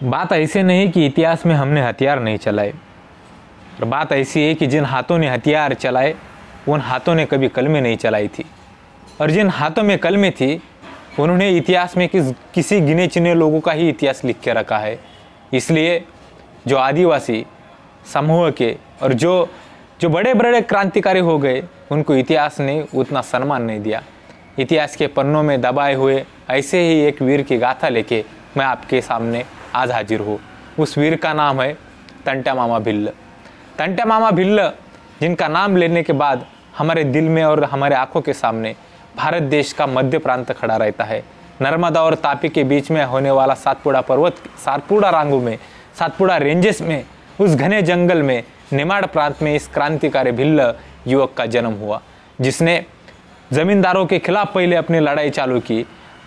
बात ऐसे नहीं कि इतिहास में हमने हथियार नहीं चलाए, और बात ऐसी है कि जिन हाथों ने हथियार चलाए उन हाथों ने कभी कलमें नहीं चलाई थी, और जिन हाथों में कलमें थी उन्होंने इतिहास में किसी गिने चुने लोगों का ही इतिहास लिख के रखा है। इसलिए जो आदिवासी समूह के और जो बड़े बड़े क्रांतिकारी हो गए उनको इतिहास ने उतना सम्मान नहीं दिया। इतिहास के पन्नों में दबाए हुए ऐसे ही एक वीर की गाथा लेके मैं आपके सामने आज हाजिर हूँ। उस वीर का नाम है तंट्या मामा भिल्ल। तंट्या मामा भिल्ल, जिनका नाम लेने के बाद हमारे दिल में और हमारे आंखों के सामने भारत देश का मध्य प्रांत खड़ा रहता है। नर्मदा और तापी के बीच में होने वाला सातपुड़ा पर्वत, सातपुड़ा रांगों में, सातपुड़ा रेंजेस में, उस घने जंगल में, निमाड़ प्रांत में इस क्रांतिकारी भिल्ल युवक का जन्म हुआ, जिसने जमींदारों के खिलाफ पहले अपनी लड़ाई चालू की,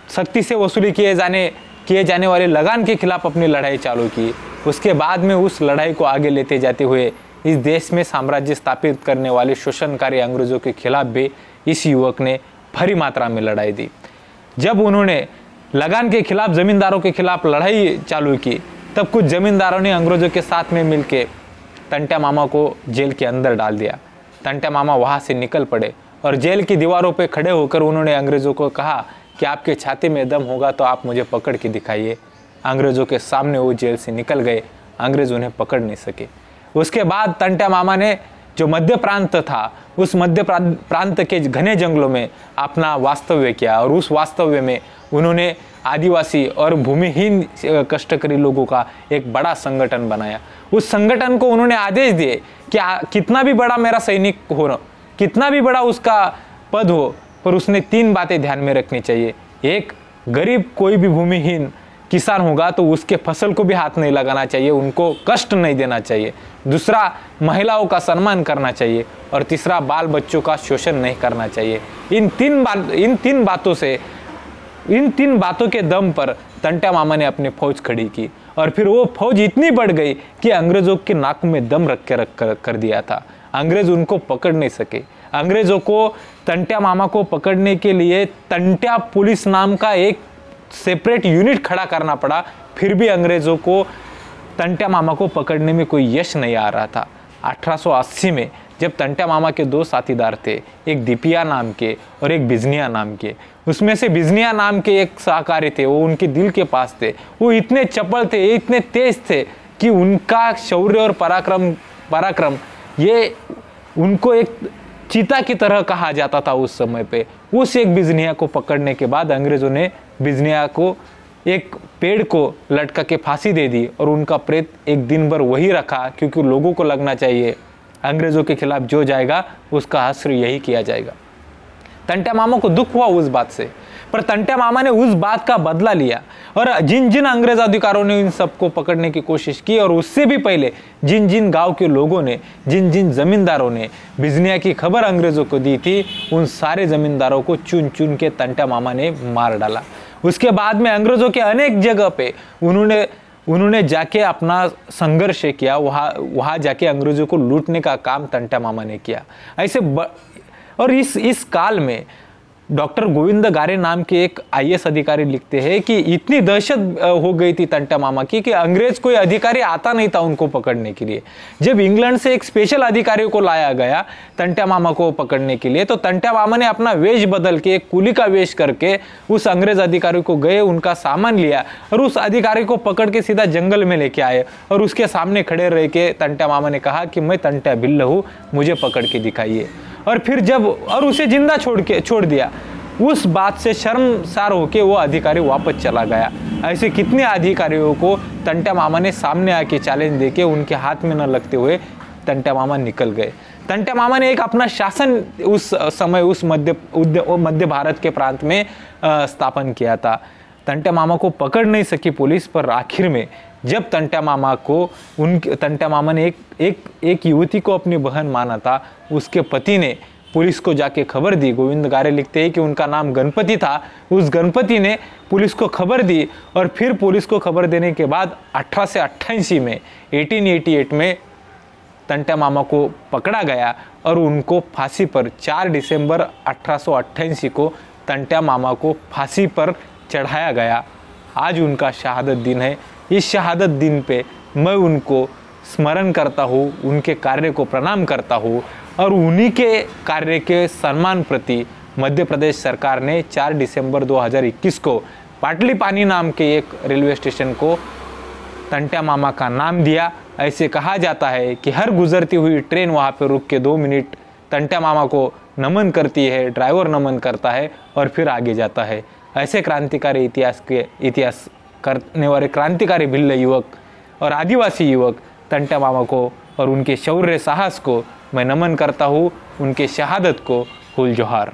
सख्ती से वसूली किए जाने वाले लगान के खिलाफ अपनी लड़ाई चालू की। उसके बाद में उस लड़ाई को आगे लेते जाते हुए इस देश में साम्राज्य स्थापित करने वाले शोषणकारी अंग्रेजों के खिलाफ भी इस युवक ने भारी मात्रा में लड़ाई दी। जब उन्होंने लगान के खिलाफ, जमींदारों के खिलाफ लड़ाई चालू की, तब कुछ जमींदारों ने अंग्रेजों के साथ में मिलकर तंट्या मामा को जेल के अंदर डाल दिया। तंट्या मामा वहाँ से निकल पड़े और जेल की दीवारों पर खड़े होकर उन्होंने अंग्रेजों को कहा कि आपके छाती में दम होगा तो आप मुझे पकड़ के दिखाइए। अंग्रेजों के सामने वो जेल से निकल गए, अंग्रेज उन्हें पकड़ नहीं सके। उसके बाद तंट्या मामा ने जो मध्य प्रांत था, उस मध्य प्रांत के घने जंगलों में अपना वास्तव्य किया, और उस वास्तव्य में उन्होंने आदिवासी और भूमिहीन कष्टकरी लोगों का एक बड़ा संगठन बनाया। उस संगठन को उन्होंने आदेश दिए कि कितना भी बड़ा मेरा सैनिक हो, कितना भी बड़ा उसका पद हो, पर उसने 3 बातें ध्यान में रखनी चाहिए। एक, गरीब कोई भी भूमिहीन किसान होगा तो उसके फसल को भी हाथ नहीं लगाना चाहिए, उनको कष्ट नहीं देना चाहिए। दूसरा, महिलाओं का सम्मान करना चाहिए, और तीसरा, बाल बच्चों का शोषण नहीं करना चाहिए। इन तीन बातों के दम पर तंट्या मामा ने अपनी फौज खड़ी की, और फिर वो फौज इतनी बढ़ गई कि अंग्रेजों के नाक में दम रख कर दिया था। अंग्रेज उनको पकड़ नहीं सके। अंग्रेजों को तंट्या मामा को पकड़ने के लिए तंट्या पुलिस नाम का एक सेपरेट यूनिट खड़ा करना पड़ा, फिर भी अंग्रेजों को तंट्या मामा को पकड़ने में कोई यश नहीं आ रहा था। 1880 में जब तंट्या मामा के 2 साथीदार थे, एक दीपिया नाम के और एक बिजनिया नाम के, उसमें से बिजनिया नाम के एक सहकारी थे, वो उनके दिल के पास थे। वो इतने चपल थे, इतने तेज थे कि उनका शौर्य और पराक्रम ये उनको एक चीता की तरह कहा जाता था उस समय पे। उस एक बिजनिया को पकड़ने के बाद अंग्रेजों ने बिजनिया को एक पेड़ को लटका के फांसी दे दी, और उनका प्रेत एक दिन भर वही रखा, क्योंकि लोगों को लगना चाहिए अंग्रेजों के खिलाफ जो जाएगा उसका हश्र यही किया जाएगा। तंट्या मामा को दुख हुआ उस बात से, पर तंट्या मामा ने उस बात का बदला लिया, और जिन जिन अंग्रेज अधिकारों ने इन सबको पकड़ने की कोशिश की, और उससे भी पहले जिन जिन गांव के लोगों ने, जिन जिन जमींदारों ने बिजनिया की खबर अंग्रेजों को दी थी, उन सारे जमींदारों को चुन चुन के तंट्या मामा ने मार डाला। उसके बाद में अंग्रेजों के अनेक जगह पे उन्होंने जाके अपना संघर्ष किया, वहाँ जाके अंग्रेजों को लूटने का काम तंट्या मामा ने किया। और इस काल में डॉक्टर गोविंद गारे नाम के एक IAS अधिकारी लिखते हैं कि इतनी दहशत हो गई थी तंट्या मामा की कि अंग्रेज कोई अधिकारी आता नहीं था उनको पकड़ने के लिए। जब इंग्लैंड से एक स्पेशल अधिकारी को लाया गया तंट्या मामा को पकड़ने के लिए, तो तंट्या मामा ने अपना वेश बदल के, एक कुली का वेश करके उस अंग्रेज अधिकारी को गए, उनका सामान लिया, और उस अधिकारी को पकड़ के सीधा जंगल में लेके आए, और उसके सामने खड़े रह के तंट्या मामा ने कहा कि मैं तंट्या भिल्ल हूँ, मुझे पकड़ के दिखाइए। और फिर उसे जिंदा छोड़ दिया। उस बात से शर्मसार होके वो अधिकारी वापस चला गया। ऐसे कितने अधिकारियों को तंट्या मामा ने सामने आके चैलेंज देके उनके हाथ में न लगते हुए तंट्या मामा निकल गए। तंट्या मामा ने एक अपना शासन उस समय उस मध्य भारत के प्रांत में स्थापन किया था। तंट्या मामा को पकड़ नहीं सकी पुलिस, पर आखिर में जब तंट्या मामा ने एक युवती को अपनी बहन माना था, उसके पति ने पुलिस को जाके खबर दी। गोविंद गारे लिखते हैं कि उनका नाम गणपति था। उस गणपति ने पुलिस को खबर दी, और फिर पुलिस को खबर देने के बाद 1888 में 1888 में तंट्या मामा को पकड़ा गया, और उनको फांसी पर 4 दिसंबर 1888 को तंट्या मामा को फांसी पर चढ़ाया गया। आज उनका शहादत दिन है। इस शहादत दिन पे मैं उनको स्मरण करता हूँ, उनके कार्य को प्रणाम करता हूँ और उन्हीं के कार्य के सम्मान प्रति मध्य प्रदेश सरकार ने 4 दिसंबर 2021 को पाटली पानी नाम के एक रेलवे स्टेशन को तंट्या मामा का नाम दिया। ऐसे कहा जाता है कि हर गुजरती हुई ट्रेन वहाँ पर रुक के 2 मिनट तंट्या मामा को नमन करती है, ड्राइवर नमन करता है और फिर आगे जाता है। ऐसे क्रांतिकारी इतिहास करने वाले क्रांतिकारी भिल्ल युवक और आदिवासी युवक तंट्या मामा को और उनके शौर्य साहस को मैं नमन करता हूँ, उनके शहादत को हुल जोहार।